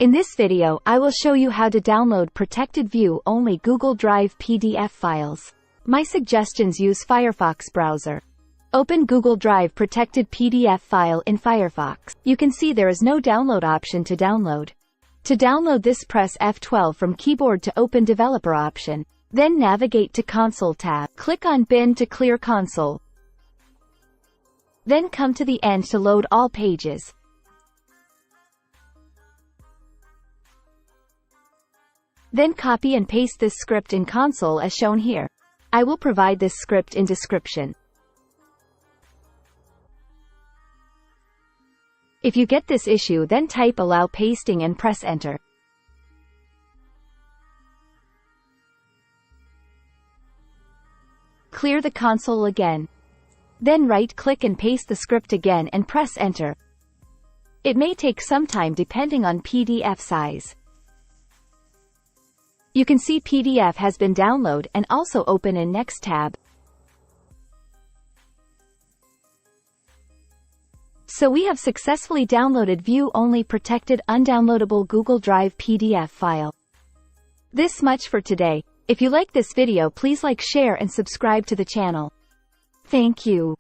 In this video, I will show you how to download protected view-only Google Drive PDF files. My suggestions: use Firefox browser. Open Google Drive protected PDF file in Firefox. You can see there is no download option to download. To download this, press F12 from keyboard to open Developer option. Then navigate to Console tab. Click on Bin to clear console. Then come to the end to load all pages. Then copy and paste this script in console as shown here. I will provide this script in description. If you get this issue, then type allow pasting and press enter. Clear the console again. Then right-click and paste the script again and press enter. It may take some time depending on PDF size. You can see PDF has been downloaded and also open in Next tab. So we have successfully downloaded view-only protected undownloadable Google Drive PDF file. This much for today. If you like this video, please like, share and subscribe to the channel. Thank you.